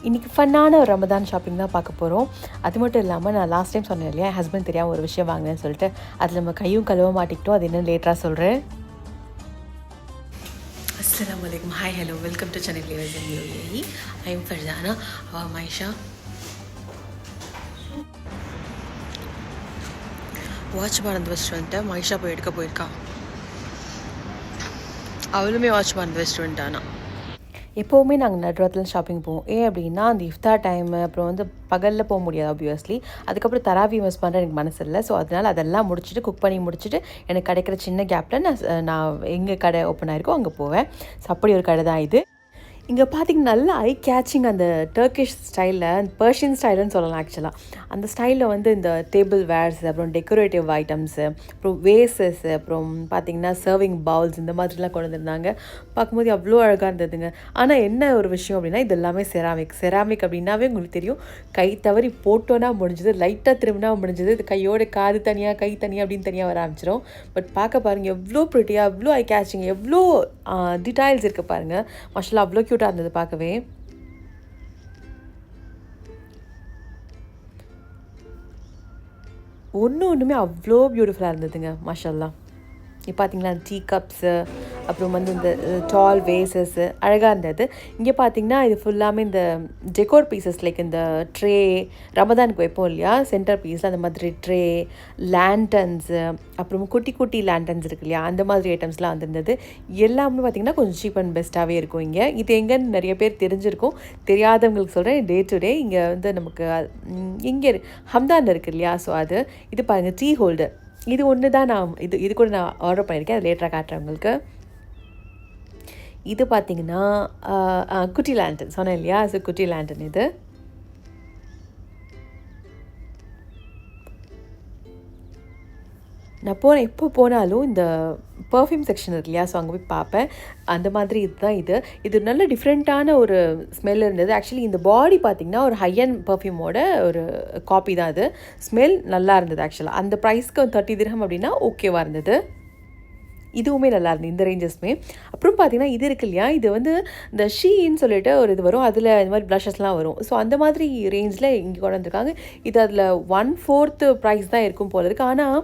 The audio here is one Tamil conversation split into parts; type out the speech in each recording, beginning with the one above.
இன்றைக்கி ஃபன்னான ஒரு ரமதான் ஷாப்பிங் தான் பார்க்க போகிறோம். அது மட்டும் இல்லாமல் நான் லாஸ்ட் டைம் சொன்னேன் இல்லையா, ஹஸ்பண்ட் தெரியாமல் ஒரு விஷயம் வாங்கினேன்னு சொல்லிட்டு, அதில் நம்ம கையும் கழுவ மாட்டிக்கிட்டோம். அது இன்னும் லேட்டராக சொல்கிறேன். அஸ்ஸலாமு அலைக்கும். Hi, hello, welcome to channel livers in UAE. I am Farzana, Maisha. Watch மறந்து வச்சுட்டு வந்துட்டேன். மைஷா போய் எடுக்க போயிருக்கா. அவளுமே வாட்ச் மறந்து வச்சுட்டு வந்துட்டானா. எப்போவுமே நாங்கள் நடுராத்தில் ஷாப்பிங் போவோம். ஏன் அப்படின்னா அந்த இஃப்தார் டைமு, அப்புறம் வந்து பகலில் போக முடியாது ஆப்வியஸ்லி. அதுக்கப்புறம் தராவி மிஸ் பண்ணுற எனக்கு மனசு இல்லை. ஸோ அதனால் அதெல்லாம் முடிச்சுட்டு, குக் பண்ணி முடிச்சுட்டு, எனக்கு கிடைக்கிற சின்ன கேப்பில் நான் எங்கே கடை ஓப்பன் ஆகிருக்கோ அங்கே போவேன். ஸோ அப்படி ஒரு கடை தான் இது. இங்கே பார்த்திங்கன்னா நல்ல ஐ கேச்சிங் அந்த டர்க்கிஷ் ஸ்டைலில், பர்ஷியன் ஸ்டைலுன்னு சொல்லலாம் ஆக்சுவலாக. அந்த ஸ்டைலில் வந்து இந்த டேபிள் வேர்ஸ், அப்புறம் டெக்கரேட்டிவ் ஐட்டம்ஸு, அப்புறம் வேசஸ், அப்புறம் பார்த்திங்கன்னா சர்விங் பவுல்ஸ், இந்த மாதிரிலாம் கொண்டு வந்திருந்தாங்க. பார்க்கும்போது அவ்வளோ அழகாக இருந்ததுங்க. ஆனால் என்ன ஒரு விஷயம் அப்படின்னா, இது எல்லாமே செராமிக் அப்படின்னாவே உங்களுக்கு தெரியும், கை தவறி போட்டோன்னா முடிஞ்சது, லைட்டாக திரும்பினா முடிஞ்சது. இது கையோட காது தனியாக, கை தனியாக அப்படின்னு தனியாக வர ஆரம்பிச்சிடும். பட் பார்க்க பாருங்கள் எவ்வளோ ப்ரிட்டியாக, எவ்வளோ ஐ கேச்சிங், எவ்வளோ டீடைல்ஸ் இருக்குது பாருங்கள். மாஷாஅல்லாஹ் அவ்வளோ க்யூட்டாக இருந்தது பார்க்கவே. ஒன்றுமே அவ்வளோ பியூட்டிஃபுல்லாக இருந்ததுங்க மாஷாஅல்லாஹ். இப்போ பார்த்தீங்கன்னா டீ கப்ஸு, அப்புறம் வந்து இந்த டால் வேசஸ்ஸு அழகாக இருந்தது. இங்கே பார்த்தீங்கன்னா இது ஃபுல்லாமே இந்த டெக்கோர் பீசஸ், லைக் இந்த ட்ரே, ரமதானுக்கு வைப்போம் இல்லையா சென்டர் பீஸில், அந்த மாதிரி ட்ரே, லேண்டன்ஸு, அப்புறம் குட்டி குட்டி லேண்டன்ஸ் இருக்கு இல்லையா, அந்த மாதிரி ஐட்டம்ஸ்லாம் வந்திருந்தது. எல்லாமே பார்த்திங்கன்னா கொஞ்சம் சீப் அண்ட் பெஸ்ட்டாகவே இருக்கும் இங்கே. இது எங்கன்னு நிறைய பேர் தெரிஞ்சிருக்கும். தெரியாதவங்களுக்கு சொல்கிறேன், டே டு டே இங்கே வந்து நமக்கு இங்கே ஹம்தான் இருக்குது இல்லையா, ஸோ அது. இது பாருங்கள் டீ ஹோல்டர். இது ஒன்று தான் இது கூட நான் ஆர்டர் பண்ணியிருக்கேன். அது லேட்டராக காட்டுறேன் உங்களுக்கு. இது பார்த்திங்கன்னா குட்டி லேண்டன் சொன்னேன் இல்லையா, ஸோ குட்டி லேண்டன் இது. நான் எப்போ போனாலும் இந்த பர்ஃப்யூம் செக்ஷன் இருக்கு இல்லையா, ஸோ அங்கே போய் பார்ப்பேன். அந்த மாதிரி இதுதான் இது நல்ல டிஃப்ரெண்ட்டான ஒரு ஸ்மெல் இருந்தது. ஆக்சுவலி இந்த பாடி பார்த்திங்கன்னா ஒரு ஹை-எண்ட் பர்ஃப்யூமோட ஒரு காப்பி தான் அது. ஸ்மெல் நல்லா இருந்தது ஆக்சுவலாக. அந்த ப்ரைஸ்க்கு 30 திர்ஹம் அப்படின்னா ஓகேவாக இருந்தது. இதுவுமே நல்லா இருந்தது, இந்த ரேஞ்சஸ்மே. அப்புறம் பார்த்திங்கன்னா இது இருக்கு இல்லையா, இது வந்து இந்த ஷீன்னு சொல்லிட்டு ஒரு இது வரும், அதில் இந்த மாதிரி ப்ளஷஸ்லாம் வரும். ஸோ அந்த மாதிரி ரேஞ்சில் இங்கே கொண்டு வந்திருக்காங்க. இது அதில் 1/4 ப்ரைஸ் தான் இருக்கும் போல இருக்குது. ஆனால்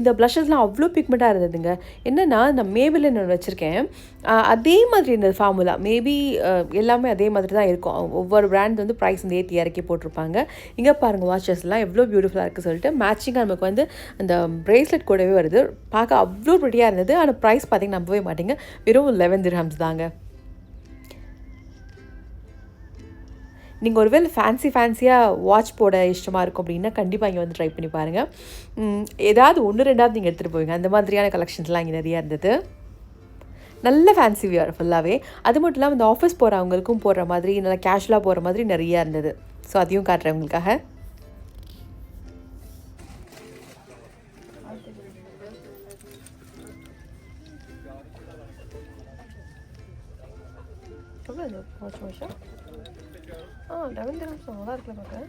இந்த ப்ளஷஸ்லாம் அவ்வளோ பிக்மெண்ட்டாக இருந்ததுங்க. என்னென்னா நான் மேபிலின் ஒன்று வச்சுருக்கேன், அதே மாதிரி இந்த ஃபார்முலா மேபி எல்லாமே அதே மாதிரி தான் இருக்கும். ஒவ்வொரு பிராண்ட் வந்து ப்ரைஸ் வந்து ஏற்றி இறக்கி போட்டிருப்பாங்க. இங்கே பாருங்கள் வாட்சஸ்லாம் எவ்வளோ பியூட்டிஃபுல்லாக இருக்குது சொல்லிட்டு, மேட்சிங்காக நமக்கு வந்து அந்த ப்ரேஸ்லெட் கூடவே வருது. பார்க்க அவ்வளோ ப்ரிட்டியாக இருந்தது. ஆனால் ப்ரைஸ் பார்த்திங்கன்னா நம்பவே மாட்டீங்க, வெறும் 11 திர்ஹம்ஸ் தாங்க. நீங்கள் ஒருவேளை ஃபேன்சியாக வாட்ச் போட இஷ்டமாக இருக்கும் அப்படின்னா கண்டிப்பாக இங்கே வந்து ட்ரை பண்ணி பாருங்கள். ஏதாவது 1-2 நீங்கள் எடுத்துகிட்டு போவீங்க. அந்த மாதிரியான கலெக்ஷன்ஸ்லாம் இங்கே நிறையா இருந்தது. நல்ல ஃபேன்சி வியர் ஃபுல்லாகவே. அது மட்டும் இல்லாமல் இந்த ஆஃபீஸ் போகிறவங்களுக்கும் போடுற மாதிரி, நல்லா கேஷுவலாக போகிற மாதிரி நிறையா இருந்தது. ஸோ அதையும் காட்டுறேன் உங்களுக்காக. வாட்ச் மாஷா 11 திர்ஹம்ஸ் நல்லா இருக்குல்ல பார்க்க.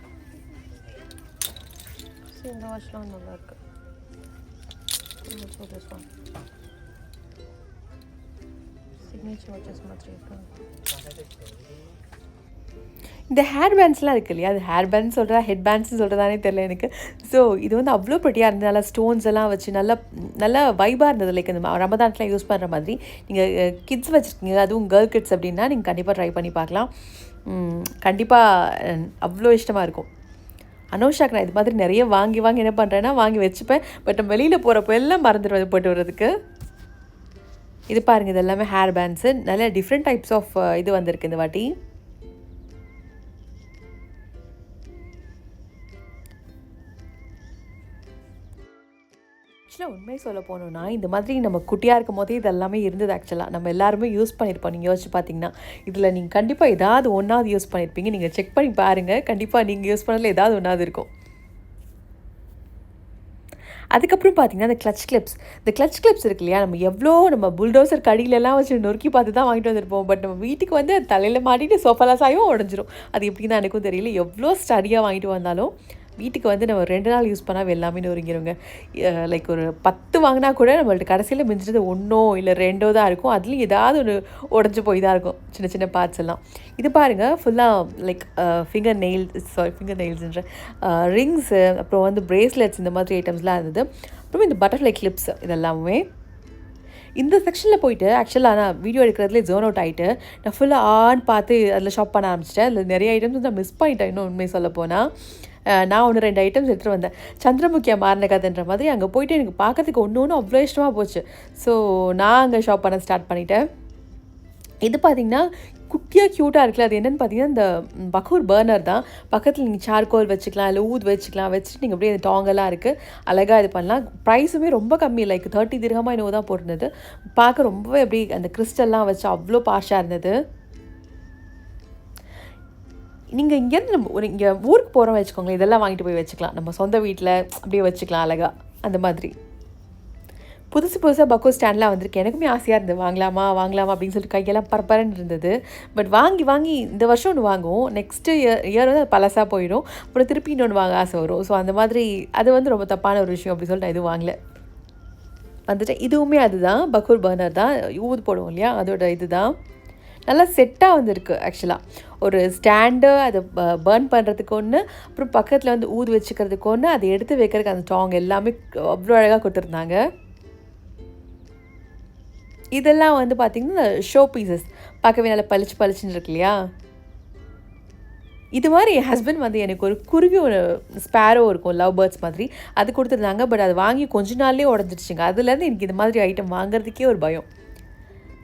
ஸோ இந்த வாட்ச்லாம் நல்லா இருக்கு. சிக்னேச்சர் வாட்சஸ் மாதிரி இருக்கு. இந்த ஹேர் பேண்ட்ஸ்லாம் இருக்குது இல்லையா, அது ஹேர் பேண்ட்ஸ் சொல்கிறதா ஹெட் பேண்ட்ஸ்னு சொல்கிறதானே தெரியல எனக்கு. ஸோ இது வந்து அவ்வளோ ப்ரிட்டியாக இருந்தது. நல்லா ஸ்டோன்ஸ் எல்லாம் வச்சு நல்லா வைபாக இருந்தது. லைக் இந்த ரமதான்ஸ்லாம் யூஸ் பண்ணுற மாதிரி. நீங்கள் கிட்ஸ் வச்சுருக்கீங்க, அதுவும் கேர்ள் கிட்ஸ் அப்படின்னா நீங்கள் கண்டிப்பாக ட்ரை பண்ணி பார்க்கலாம். கண்டிப்பாக அவ்வளோ இஷ்டமாக இருக்கும். அனோஷாக்கு நான் இது மாதிரி நிறைய வாங்கி என்ன பண்ணுறேன்னா வாங்கி வச்சுப்பேன். பட் நம்ம வெளியில் போகிறப்போ எல்லாம் மறந்துடுவேன் போய்ட்டு வர்றதுக்கு. இது பாருங்கள், இது எல்லாமே ஹேர் பேண்ட்ஸு. நல்ல டிஃப்ரெண்ட் டைப்ஸ் ஆஃப் இது வந்திருக்கு இந்த வாட்டி. ஆக்சுவலாக உண்மை சொல்ல போனோம்னா, இந்த மாதிரி நம்ம குட்டியாக இருக்கும் போதே இது எல்லாமே இருந்தது. ஆக்சுவலாக நம்ம எல்லாருமே யூஸ் பண்ணியிருப்போம். நீங்கள் யோசிச்சு பார்த்தீங்கன்னா இதில் நீங்கள் கண்டிப்பாக ஏதாவது ஒன்றாவது யூஸ் பண்ணியிருப்பீங்க. நீங்கள் செக் பண்ணி பாருங்கள், கண்டிப்பாக நீங்கள் யூஸ் பண்ணதில் ஏதாவது ஒன்றாவது இருக்கும். அதுக்கப்புறம் பார்த்திங்கன்னா இந்த கிளச் கிளிப்ஸ் இருக்கு இல்லையா, நம்ம புல்டோசர் கடியிலலாம் வச்சு நொறுக்கி பார்த்து தான் வாங்கிட்டு வந்திருப்போம். பட் நம்ம வீட்டுக்கு வந்து தலையில் மாட்டிட்டு சோஃபாலாம் சாயும் உடஞ்சிரும். அது எப்படி தான் எனக்கும் தெரியல. எவ்வளோ ஸ்டடியாக வாங்கிட்டு வந்தாலும் வீட்டுக்கு வந்து நம்ம 2 நாள் யூஸ் பண்ணால் எல்லாமே நொறுங்கிருங்க. லைக் ஒரு 10 வாங்கினா கூட நம்மள்ட்ட கடைசியில் மிஞ்சினது 1 இல்லை 2 தான் இருக்கும். அதுலேயும் ஏதாவது ஒன்று உடஞ்சி போய் தான் இருக்கும், சின்ன சின்ன பார்ட்ஸ் எல்லாம். இது பாருங்கள், ஃபுல்லாக லைக் ஃபிங்கர் நெயில்ஸ்ன்ற ரிங்ஸு, அப்புறம் வந்து பிரேஸ்லெட்ஸ், இந்த மாதிரி ஐட்டம்ஸ்லாம் இருந்தது. அப்புறம் இந்த பட்டர்ஃப்ளை கிளிப்ஸ் இதெல்லாமே. இந்த செக்ஷனில் போயிட்டு ஆக்சுவலாக நான் வீடியோ எடுக்கிறதுலே ஜோன் அவுட் ஆகிட்டு நான் ஃபுல்லாக பார்த்து அதில் ஷாப் பண்ண ஆரம்பிச்சிட்டேன். அதில் நிறைய ஐட்டம்ஸ் வந்து நான் மிஸ் பண்ணிட்டேன். இன்னும் உண்மையை சொல்ல போனால் நான் 1-2 ஐட்டம்ஸ் எடுத்துகிட்டு வந்தேன். சந்திரமுகியா மாறின கதைன்ற மாதிரி அங்கே போயிட்டு எனக்கு பார்க்கறதுக்கு ஒன்று அவ்வளோ இஷ்டமாக போச்சு. ஸோ நான் அங்கே ஷாப் பண்ண ஸ்டார்ட் பண்ணிட்டேன். இது பார்த்திங்கன்னா குட்டியாக க்யூட்டாக இருக்குல்ல, அது என்னென்னு பார்த்தீங்கன்னா இந்த பக்கூர் பர்னர் தான். பக்கத்தில் நீங்கள் சார்கோல் வச்சுக்கலாம், இல்லை ஊது வச்சுக்கலாம். வச்சுட்டு நீங்கள் அப்படியே அந்த டாங்கெல்லாம் இருக்குது, அழகாக இது பண்ணலாம். ப்ரைஸுமே ரொம்ப கம்மி, லைக் 30 திரஹமா என்னவோ தான் போட்டிருந்தது. பார்க்க ரொம்பவே அப்படி அந்த கிறிஸ்டல்லாம் வச்சு அவ்வளோ பாஷாக இருந்தது. நீங்கள் இங்கேருந்து நம்ம இங்கே ஊருக்கு போகிறோம் வச்சுக்கோங்களேன், இதெல்லாம் வாங்கிட்டு போய் வச்சுக்கலாம். நம்ம சொந்த வீட்டில் அப்படியே வச்சுக்கலாம் அழகாக. அந்த மாதிரி புதுசாக பக்கோ ஸ்டாண்ட்லாம் வந்திருக்கு. எனக்குமே ஆசையாக இருந்தது, வாங்கலாமா அப்படின்னு சொல்லிட்டு கையெல்லாம் பரபரன்னு இருந்தது. பட் வாங்கி இந்த வருஷம் ஒன்று வாங்குவோம், நெக்ஸ்ட்டு இயர் வந்து அது பழசாக போயிடும், அப்புறம் திருப்பி இன்னொன்று வாங்க ஆசை வரும். ஸோ அந்த மாதிரி அது வந்து ரொம்ப தப்பான ஒரு விஷயம் அப்படின்னு சொல்லிட்டு நான் எதுவும் வாங்கலை வந்துட்டு. இதுவுமே அதுதான், பக்கூர் பர்னர் தான், ஊது போடுவோம் இல்லையா, அதோட இது தான். நல்லா செட்டாக வந்துருக்கு. ஆக்சுவலாக ஒரு ஸ்டாண்டு, அதை பர்ன் பண்ணுறதுக்கு ஒன்று, அப்புறம் பக்கத்தில் வந்து ஊது வச்சுக்கிறதுக்கு ஒன்று, அதை எடுத்து வைக்கிறதுக்கு அந்த டாங் எல்லாமே அவ்வளோ அழகாக கொடுத்துருந்தாங்க. இதெல்லாம் வந்து பார்த்திங்கன்னா ஷோ பீசஸ், பார்க்கவே நல்லா பளிச்சுன்னு இருக்கு இல்லையா. இது மாதிரி என் ஹஸ்பண்ட் வந்து எனக்கு ஒரு குருவி, ஒரு ஸ்பேரோ இருக்கும் லவ் பேர்ட்ஸ் மாதிரி, அது கொடுத்துருந்தாங்க. பட் அது வாங்கி கொஞ்ச நாள்லேயே உடஞ்சிடுச்சுங்க. அதுலேருந்து எனக்கு இது மாதிரி ஐட்டம் வாங்குறதுக்கே ஒரு பயம்.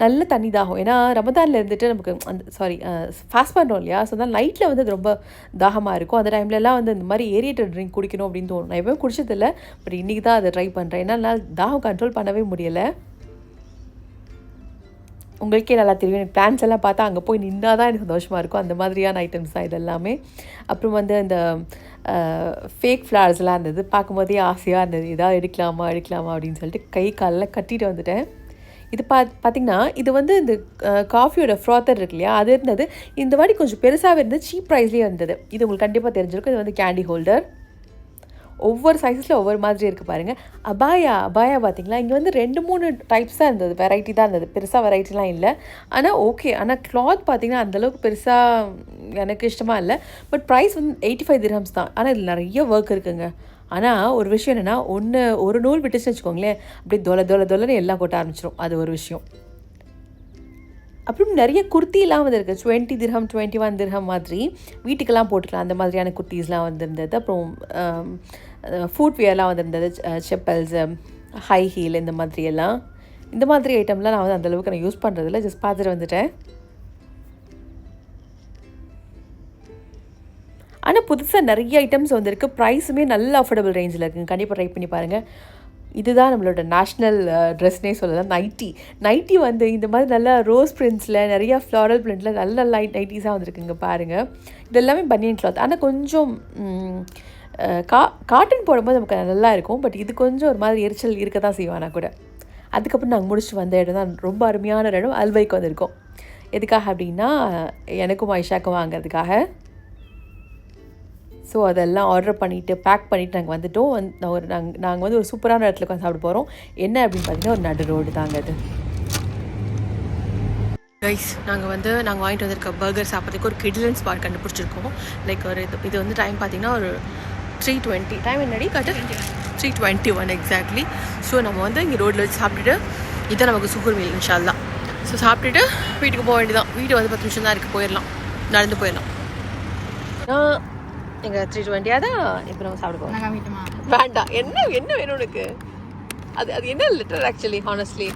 நல்ல தண்ணி தாகம், ஏன்னா ரமதானில் இருந்துட்டு நமக்கு ஃபாஸ்ட் பண்ணுறோம் இல்லையா. ஸோ அதனால் நைட்டில் வந்து அது ரொம்ப தாகமாக இருக்கும். அந்த டைம்லலாம் வந்து இந்த மாதிரி ஏரியேட்டட் ட்ரிங்க் குடிக்கணும் அப்படின்னு தோணும். நான் எப்போயும் குடிச்சதில்லை, பட் இன்றைக்கி தான் அதை ட்ரை பண்ணுறேன். ஏன்னா என்னால் தாகம் கண்ட்ரோல் பண்ணவே முடியலை. உங்களுக்கே நல்லா தெரியும், எனக்கு பிளான்ஸ் எல்லாம் பார்த்தா அங்கே போய் நின்னா தான் எனக்கு சந்தோஷமாக இருக்கும். அந்த மாதிரியான ஐட்டம்ஸ் தான் இதெல்லாமே. அப்புறம் வந்து இந்த ஃபேக் ஃப்ளவர்ஸ்லாம் இருந்தது, பார்க்கும்போதே ஆசையாக இருந்தது, ஏதாவது எடுக்கலாமா அப்படின்னு சொல்லிட்டு கை காலில் கட்டிட்டு வந்துட்டேன். இது பார்த்திங்கன்னா இது வந்து இந்த காஃபியோட ஃப்ராத்தர் இருக்கு இல்லையா, அது இருந்தது. இந்த வாட்டி கொஞ்சம் பெருசாகவே இருந்தது, சீப் ப்ரைஸ்லேயே இருந்தது. இது உங்களுக்கு கண்டிப்பாக தெரிஞ்சிருக்கும். இது வந்து கேண்டி ஹோல்டர், ஒவ்வொரு சைஸில் ஒவ்வொரு மாதிரி இருக்குது பாருங்கள். அபாயா பார்த்திங்களா, இங்கே வந்து 2-3 டைப்ஸ் தான் இருந்தது, வெரைட்டி தான் இருந்தது, பெருசாக வெரைட்டிலாம் இல்லை. ஆனால் ஓகே, ஆனால் கிளாத் பார்த்திங்கன்னா அந்தளவுக்கு பெருசாக எனக்கு இஷ்டமாக இல்லை. பட் ப்ரைஸ் வந்து 85 திரஹம்ஸ் தான். ஆனால் இதில் நிறைய ஒர்க் இருக்குங்க. ஆனால் ஒரு விஷயம் என்னென்னா, ஒரு நூல் விட்டுச்சுன்னு வச்சுக்கோங்களேன், அப்படியே தொலைன்னு எல்லாம் கொட்ட ஆரம்பிச்சிடும். அது ஒரு விஷயம். அப்புறம் நிறைய குர்த்திலாம் வந்துருக்கு, 20 திரஹம் 21 திரஹம் மாதிரி வீட்டுக்கெல்லாம் போட்டுக்கலாம். அந்த மாதிரியான குர்த்திஸ்லாம் வந்துருந்தது. அப்புறம் ஃபுட்வேர்லாம் வந்துருந்தது, செப்பல்ஸு, ஹை ஹீல், இந்த மாதிரி ஐட்டம்லாம் நான் வந்து அந்தளவுக்கு நான் யூஸ் பண்ணுறதில்ல, ஜஸ்ட் பார்த்துட்டு வந்துட்டேன். ஆனால் புதுசாக நிறைய ஐட்டம்ஸ் வந்துருக்கு, ப்ரைஸுமே நல்ல அஃபோர்டபுள் ரேஞ்சில் இருக்குங்க. கண்டிப்பாக ட்ரை பண்ணி பாருங்கள். இதுதான் நம்மளோட நேஷ்னல் ட்ரெஸ்னே சொல்லலாம், நைட்டி வந்து இந்த மாதிரி நல்லா ரோஸ் பிரிண்ட்ஸில், நிறையா ஃப்ளாரல் பிரிண்ட்டில் நல்ல நைட்டிஸாக வந்துருக்குங்க பாருங்கள். இது எல்லாமே பனியன் கிளாத். ஆனால் கொஞ்சம் காட்டன் போடும்போது நமக்கு நல்லா இருக்கும். பட் இது கொஞ்சம் ஒரு மாதிரி எரிச்சல் இருக்க தான் செய்வானா கூட. அதுக்கப்புறம் நாங்கள் முடிச்சுட்டு வந்த இடம் தான் ரொம்ப அருமையான இடம், அல்வைக்கு வந்திருக்கோம். எதுக்காக அப்படின்னா, எனக்கும் ஐஷாக்கும் வாங்கிறதுக்காக. ஸோ அதெல்லாம் ஆர்டர் பண்ணிவிட்டு பேக் பண்ணிவிட்டு நாங்கள் வந்துவிட்டோம். நாங்கள் வந்து ஒரு சூப்பரான இடத்துல உட்காந்து சாப்பிட போகிறோம். என்ன அப்படின்னு பார்த்தீங்கன்னா, ஒரு நடு ரோடு தாங்க அது. கைஸ், நாங்கள் வாங்கிட்டு வந்திருக்க பர்கர் சாப்பிட்றதுக்கு ஒரு கிட்லன் ஸ்பாட் கண்டுபிடிச்சிருக்கோம். லைக் இது வந்து டைம் பார்த்தீங்கன்னா ஒரு 3:20. டைம் என்னடி காட்டு, 3:21 எக்ஸாக்ட்லி. ஸோ நம்ம வந்து இங்கே ரோட்டில் வச்சு சாப்பிட்டுட்டு, இதுதான் நமக்கு சுகர் மீல் இன்ஷா அல்லாஹ். ஸோ சாப்பிட்டுட்டு வீட்டுக்கு போக வேண்டியதான். வீடு வந்து 10 நிமிஷம் தான் இருக்குது, போயிடலாம், நடந்து போயிடலாம். எங்கள் 3:20 தான் இப்போ நம்ம சாப்பிட போகிறோம். வேண்டாம், என்ன வேணும் உனக்கு? அது என்ன லிட்டர் ஆக்சுவலி, ஹானஸ்ட்லி.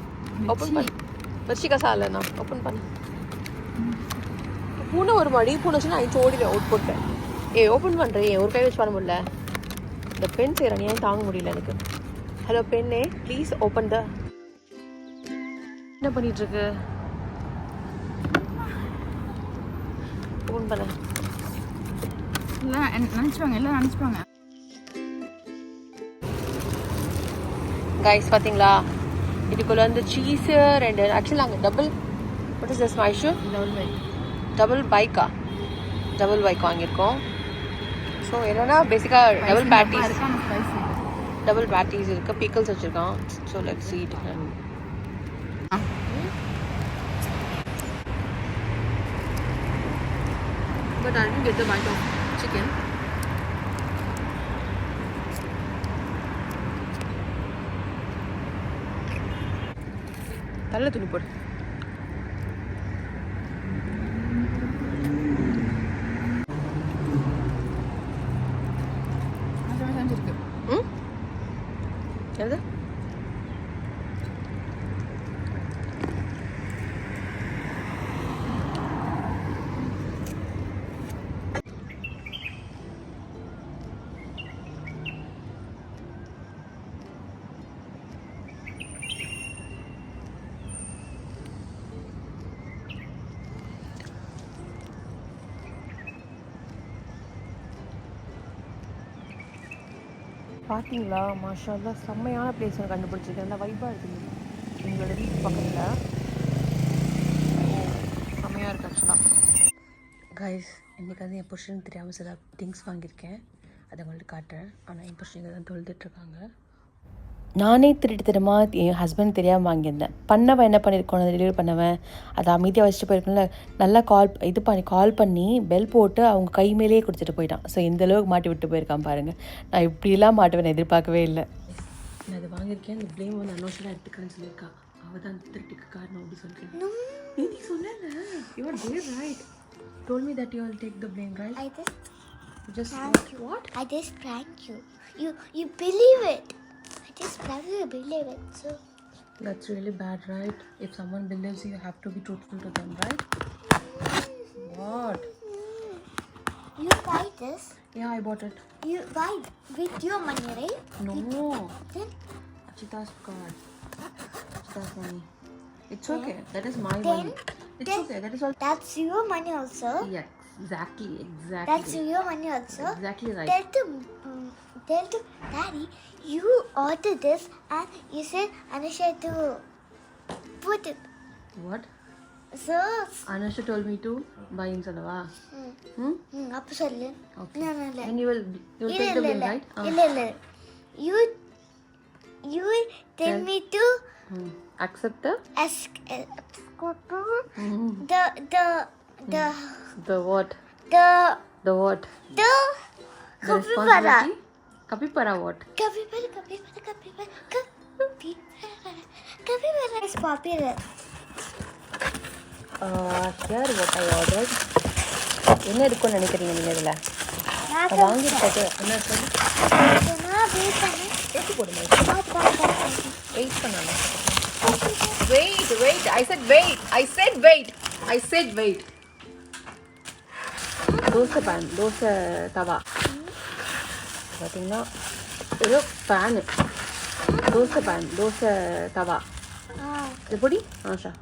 ஓப்பன் பண்ணு, வச்சிக்கா சாலண்ணா, ஓப்பன் பண்ணு. பூனை ஒரு மடி பூனை வச்சு நான் ஓடிடுவேன், அவுட் போட்டேன். ஓப்பன் பண்ணுறேன், ஒரு கை வச்சு பண்ண முடியல. இந்த பென் செய்கிறேன், ஏன் தாங்க முடியல எனக்கு. ஹலோ பெண்ணே, ப்ளீஸ் ஓப்பன் த. என்ன பண்ணிகிட்ருக்கு? ஓப்பன் பண்ண நினச்சிப்பாங்க. கைஸ் பார்த்தீங்களா, இதுக்குள்ள வந்து சீஸு 2 ஆக்சுவலாக அங்கே டபுள் டபுள் பைக் வாங்கியிருக்கோம். ஸோ என்னன்னா பேசிக்காக டபுள் பேட்டிஸ் இருக்குது, பிக்கல்ஸ் வச்சுருக்கான். So let's eat. But I didn't get the bite of chicken. தள்ள துணி போடு. எது பார்த்தீங்களா? மாஷா அல்லாஹ், செம்மையான பிளேஸ் ஒன்று கண்டுபிடிச்சிருக்கேன். நல்லா வைப்பாக இருக்குது எங்களோட வீட்டு பக்கத்தில். செம்மையாக இருக்குது ஆக்சுவலாக. கைஸ், இன்றைக்கி வந்து என் புருஷனுக்கு தெரியாமல் சில திங்ஸ் வாங்கியிருக்கேன். அதை உங்கள்கிட்ட காட்டுறேன். ஆனால் என் புருஷன் இங்கே தான் தொழுதுட்ருக்காங்க. நானே திருட்டுத்தனமாக என் ஹஸ்பண்ட் தெரியாமல் வாங்கியிருந்தேன். பண்ணவன் என்ன பண்ணியிருக்கோம், டெலிவரி பண்ணவன் அதை அமைதியாக வச்சுட்டு போயிருக்கோம்ல, நல்லா கால் பண்ணி பெல் போட்டு அவங்க கை மேலேயே கொடுத்துட்டு போயிட்டான். ஸோ இந்த அளவுக்கு மாட்டி விட்டு போயிருக்கான் பாருங்கள். நான் இப்படிலாம் மாட்டுவேன் எதிர்பார்க்கவே இல்லை. நான் அதை வாங்கியிருக்கேன். இந்த ப்ளேம் வந்து அனோஷனாக எடுத்துக்கிறேன்னு சொல்லியிருக்கா. அவள் தான் திருட்டுக்கு காரணம் அப்படி சொல்லியிருக்கேன். நீ சொன்ன you are very right. told me that you will take the blame, right? I just what? I just prank you. You believe it. I just prank you, believe it. So that's really bad, right? If someone believes you, you have to be truthful to them, right? What? You buy this? Yeah, I bought it. You buy with your money, right? No. Then Achita's card. Achita's money. It's okay. That is my money. It's okay. That is all. That's your money also. Yeah, exactly. That's your money also. Exactly right. Tell to Daddy, you ordered this and you said Anusha to put it. What? So Anusha told me to buy in Salava. அப்ப சொல்லு. Okay. No. And you will take the bill, right? இல்ல. You tell me to accept the ask the what? The what? The responsibility? Capybara what? Capybara is popular. Here what I ordered. என்ன இருக்கும்னு நினைக்கிறீங்க நீங்கள் இதில்? வாங்கிட்டு என்ன சொல்லு. எடுத்து போடுங்க. வெயிட் பண்ணாங்க. Wait. I said wait. Dosa தவா பார்த்தீங்கன்னா ஏதோ ஃபேனு. தோசை தவா எப்படி ஆஷா?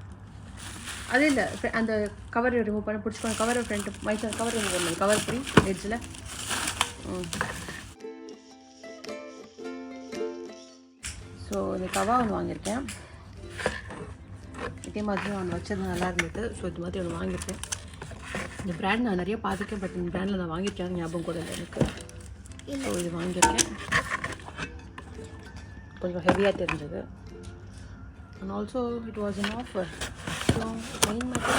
அது இல்லை, அந்த கவர் ரிமூவ் பண்ண பிடிச்சிக்கோங்க. கவர் ஃப்ரண்ட்டு மைசூர் கவர் ரிமூவ் பண்ணணும். கவர் ஃப்ரீ எட்ஜில். ஸோ இந்த தவா ஒன்று வாங்கியிருக்கேன். இதே மாதிரி ஒன்று வச்சது நல்லா இருந்தது. ஸோ இது மாதிரி ஒன்று வாங்கியிருக்கேன். இந்த ப்ராண்ட் நான் நிறைய பார்த்துருக்கேன், பட் இந்த ப்ராண்டில் நான் வாங்கியிருக்கேன், ஞாபகம் கூட இல்லை எனக்கு. ஸோ இது வாங்கியிருக்கேன். கொஞ்சம் ஹெவியாக தெரிஞ்சது. And also it was an offer. So main matter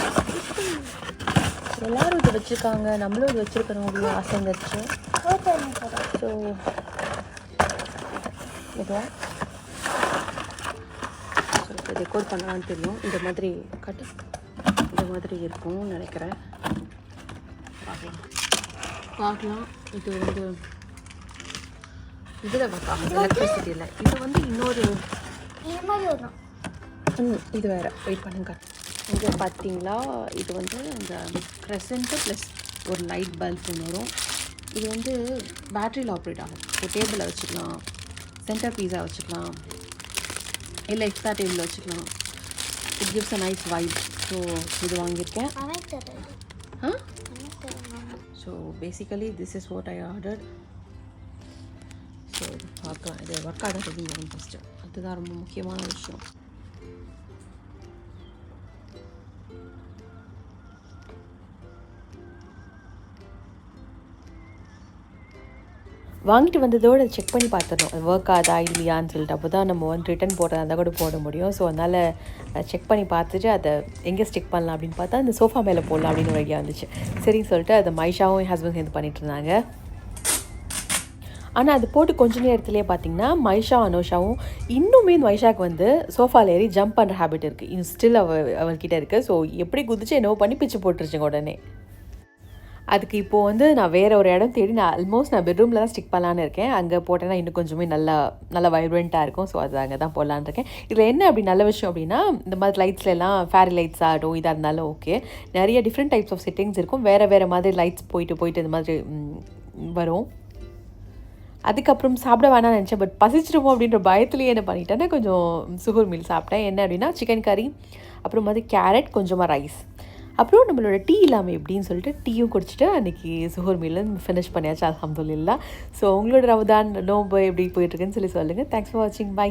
எல்லோரும் இது வச்சுருக்காங்க, நம்மளும் இது வச்சுருக்கணும் அப்படின்னு ஆசை இருந்துச்சு. ஸோ இதுவா டெக்கோர் பண்ணலான்னு தெரியும். இந்த மாதிரி இந்த மாதிரி இருக்கும்னு நினைக்கிறேன். பார்க்கலாம். இது வந்து இதில் பார்க்கலாம், எலக்ட்ரிசிட்டியில். இது வந்து இன்னொரு இது வேறு. வெயிட் பண்ணுங்க. இங்கே பார்த்தீங்களா, இது வந்து இந்த க்ரெசண்ட்டு ப்ளஸ் ஒரு லைட் பல்ப் ஒன்று வரும். இது வந்து பேட்டரியில் ஆப்ரேட் ஆகும். ஒரு டேபிளில் வச்சுக்கலாம், சென்டர் பீஸாக வச்சுக்கலாம், இல்லை எக்ஸ்ட்ரா டேபிளில் வச்சுக்கலாம். It gives a nice vibe. So இது வாங்கியிருக்கேன். So basically this is what I order. So இது பார்க்கலாம், இது ஒர்க் ஆகிறது ஃபஸ்ட்டு. அதுதான் ரொம்ப முக்கியமான விஷயம். வாங்கிட்டு வந்ததோடு செக் பண்ணி பார்த்துடணும் அது ஒர்க் ஆகுதா இல்லையான்னு சொல்லிட்டு அப்போ தான் நம்ம வந்து ரிட்டன் போடுறதா இருந்தால் கூட போட முடியும். ஸோ அதனால் செக் பண்ணி பார்த்துட்டு அதை எங்கே ஸ்டிக் பண்ணலாம் அப்படின்னு பார்த்தா அந்த சோஃபா மேலே போடலாம் அப்படின்னு ஒரு ஐடியா வந்துச்சு. சரின்னு சொல்லிட்டு அதை மைஷாவும் என் ஹஸ்பண்ட் சேர்ந்து பண்ணிட்டு இருந்தாங்க. ஆனால் அது போட்டு கொஞ்ச நேரத்துலேயே பார்த்தீங்கன்னா மைஷா அனோஷாவும் இன்னுமே மைஷாவுக்கு வந்து சோஃபாவில் ஏறி ஜம்ப் பண்ணுற ஹேபிட் இருக்குது. இன்னும் ஸ்டில் அவர்கிட்ட இருக்குது. ஸோ எப்படி குதிச்சு என்னவோ பண்ணி பிச்சு போட்டுருச்சுங்க உடனே. அதுக்கு இப்போது வந்து நான் வேறு ஒரு இடம் தேடி நான் பெட்ரூமில் தான் ஸ்டிக் பண்ணலான்னு இருக்கேன். அங்கே போட்டேன்னா இன்னும் கொஞ்சமே நல்லா வைப்ரண்ட்டாக இருக்கும். ஸோ அது அங்கே தான் போடலான்னு இருக்கேன். இதில் என்ன அப்படி நல்ல விஷயம் அப்படின்னா இந்த மாதிரி லைட்ஸ்லாம் ஃபேரி லைட்ஸ் ஆகட்டும் இதாக இருந்தாலும் ஓகே, நிறைய டிஃப்ரெண்ட் டைப்ஸ் ஆஃப் செட்டிங்ஸ் இருக்கும். வேறு மாதிரி லைட்ஸ் போயிட்டு இந்த மாதிரி வரும். அதுக்கப்புறம் சாப்பிட வேணாம்னு நினச்சேன். பட் பசிச்சிருமோ அப்படின்ற பயத்துலேயே என்ன பண்ணிட்டேன்னா கொஞ்சம் சுகர் மீல் சாப்பிட்டேன். என்ன அப்படின்னா சிக்கன் கறி, அப்புறம் வந்து கேரட், கொஞ்சமாக ரைஸ், அப்புறம் நம்மளோட டீ இல்லாமல் எப்படின்னு சொல்லிட்டு டீயும் குடிச்சிட்டு அன்றைக்கி சுகர் மீல் ஃபினிஷ் பண்ணியாச்சு அல்ஹம்துலில்லாஹ். ஸோ உங்களோட ரமதான் நோன்பு எப்படி போயிட்டுருக்குன்னு சொல்லுங்கள். தேங்க்ஸ் ஃபார் வாட்சிங். பை.